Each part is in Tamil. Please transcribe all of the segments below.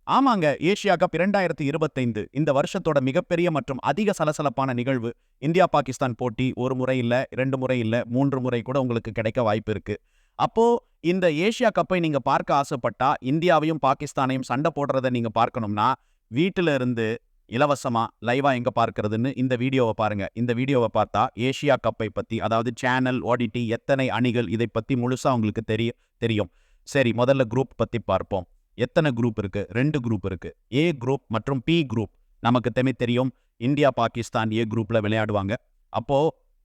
ஆமாங்க. ஏசியா கப் 2025 இந்த வருஷத்தோட மிகப்பெரிய மற்றும் அதிக சலசலப்பான நிகழ்வு. இந்தியா, பாகிஸ்தான் போட்டி 1 முறை இல்ல, 2 முறை இல்ல, 3 முறை கூட உங்களுக்கு கிடைக்க வாய்ப்பு இருக்கு. அப்போ இந்த ஏசியா கப்பை நீங்க பார்க்க ஆசைப்பட்டா, இந்தியாவையும் பாகிஸ்தானையும் சண்டை போடுறத நீங்க பார்க்கணும்னா, வீட்டில இருந்து இலவசமா லைவா எங்க பார்க்கிறதுன்னு இந்த வீடியோவ பாருங்க. இந்த வீடியோவ பார்த்தா ஏசியா கப்பை பத்தி, அதாவது சேனல், ஓடிடி, எத்தனை அணிகள் இதை பத்தி முழுசா உங்களுக்கு தெரியும். சரி, முதல்ல குரூப் பத்தி பார்ப்போம். எத்தனை குரூப் இருக்கு? 2 குரூப் இருக்கு. ஏ குரூப் மற்றும் பி குரூப். நமக்கு தெரியும், இந்தியா, பாகிஸ்தான் ஏ குரூப்ல விளையாடுவாங்க. அப்போ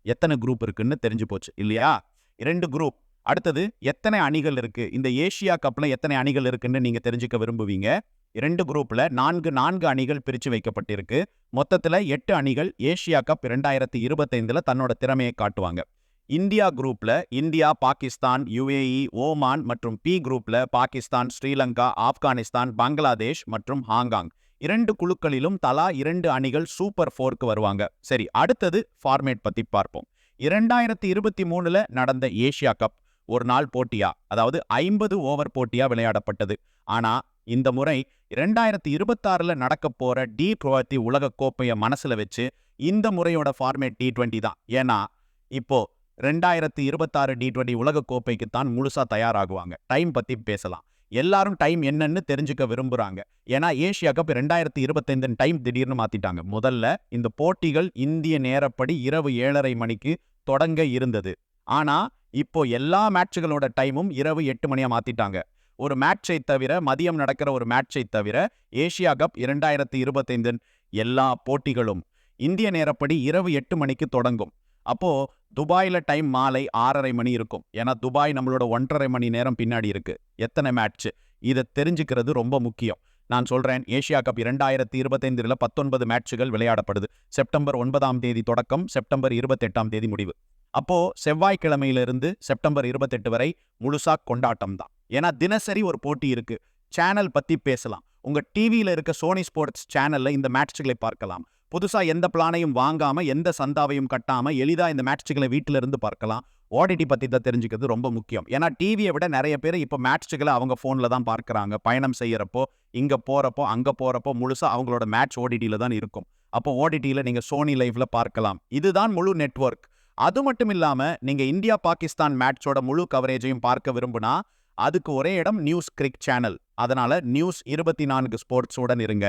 எத்தனை குரூப் இருக்குன்னு தெரிஞ்சு போச்சு இல்லையா? 2 குரூப். அடுத்தது எத்தனை அணிகள் இருக்கு? இந்த ஏசியா கப்ல எத்தனை அணிகள் இருக்குன்னு நீங்க தெரிஞ்சுக்க விரும்புவீங்க. 2 குரூப்ல 4 அணிகள் பிரிச்சு வைக்கப்பட்டிருக்கு. மொத்தத்துல 8 அணிகள் ஏசியா கப் 2025ல தன்னோட திறமையை காட்டுவாங்க. இந்தியா குரூப்ல இந்தியா, பாகிஸ்தான், யுஏஇ, ஓமான் மற்றும் பி குரூப்ல பாகிஸ்தான், ஸ்ரீலங்கா, ஆப்கானிஸ்தான், பங்களாதேஷ் மற்றும் ஹாங்காங் 2 குழுக்களிலும் தலா 2 அணிகள் சூப்பர் 4க்கு வருவாங்க. சரி, அடுத்தது ஃபார்மேட் பத்தி பார்ப்போம். 2023ல நடந்த ஏசியா கப் ஒரு நாள் போட்டியா, அதாவது 50 ஓவர் போட்டியா விளையாடப்பட்டது. ஆனா இந்த முறை 2026ல நடக்க போற T20 உலக கோப்பையை மனசுல வச்சு இந்த முறையோட ஃபார்மேட் T20 தான். ஏன்னா இப்போ 2026 T20 உலக கோப்பைக்கு தான் முழுசா தயாராகுவாங்க. டைம் பத்தி பேசலாம். எல்லாரும் டைம் என்னன்னு தெரிஞ்சுக்க விரும்புறாங்க. ஏன்னா ஏசியா கப் 2025 டைம் திடீர்னு மாத்திட்டாங்க. முதல்ல இந்த போட்டிகள் இந்திய நேரப்படி இரவு 7:30 மணிக்கு தொடங்க இருந்தது. ஆனா இப்போ எல்லா மேட்சுகளோட டைமும் இரவு 8 மணியா மாத்திட்டாங்க. ஒரு மேட்சை தவிர, மதியம் நடக்கிற ஒரு மேட்சை தவிர ஏசியா கப் 2025 எல்லா போட்டிகளும் இந்திய நேரப்படி இரவு 8 மணிக்கு தொடங்கும். அப்போ துபாயில டைம் மாலை 6:30 மணி இருக்கும். ஏன்னா துபாய் நம்மளோட 1.5 மணி நேரம் பின்னாடி இருக்கு. எத்தனை மேட்ச் இதை தெரிஞ்சுக்கிறது ரொம்ப முக்கியம். நான் சொல்றேன், ஏசியா கப் 2025ல 19 மேட்சுகள் விளையாடப்படுது. செப்டம்பர் 9ஆம் தேதி தொடக்கம், செப்டம்பர் 28ஆம் தேதி முடிவு. அப்போ செவ்வாய்க்கிழமையிலிருந்து செப்டம்பர் 28 வரை முழுசா கொண்டாட்டம் தான். ஏன்னா தினசரி ஒரு போட்டி இருக்கு. சேனல் பத்தி பேசலாம். உங்க டிவியில இருக்க சோனி ஸ்போர்ட்ஸ் சேனல்ல இந்த மேட்சுகளை பார்க்கலாம். புதுசா எந்த பிளானையும் வாங்காம, எந்த சந்தாவையும் கட்டாம எளிதா இந்த மேட்சுகளை வீட்டில இருந்து பார்க்கலாம். ஓடிடி பத்தி தான் தெரிஞ்சுக்கிறது ரொம்ப முக்கியம். ஏன்னா டிவியை விட நிறைய பேர் இப்போ மேட்சுகளை அவங்க போன்ல தான் பார்க்கறாங்க. பயணம் செய்யறப்போ, இங்க போறப்போ, அங்க போறப்போ முழுசா அவங்களோட மேட்ச் ஓடிடியில தான் இருக்கும். அப்போ ஓடிடியில நீங்க சோனி லைவ்ல பார்க்கலாம். இதுதான் முழு நெட்வொர்க். அது மட்டும் இல்லாம நீங்க இந்தியா, பாகிஸ்தான் மேட்சோட முழு கவரேஜையும் பார்க்க விரும்புனா அதுக்கு ஒரே இடம் நியூஸ் கிரிக் சேனல். அதனால நியூஸ் 24 ஸ்போர்ட்ஸ் உடன் இருங்க.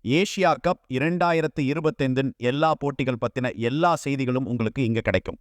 ஏசியா கப் 2025 எல்லா போட்டிகள் பத்தின எல்லா செய்திகளும் உங்களுக்கு இங்க கிடைக்கும்.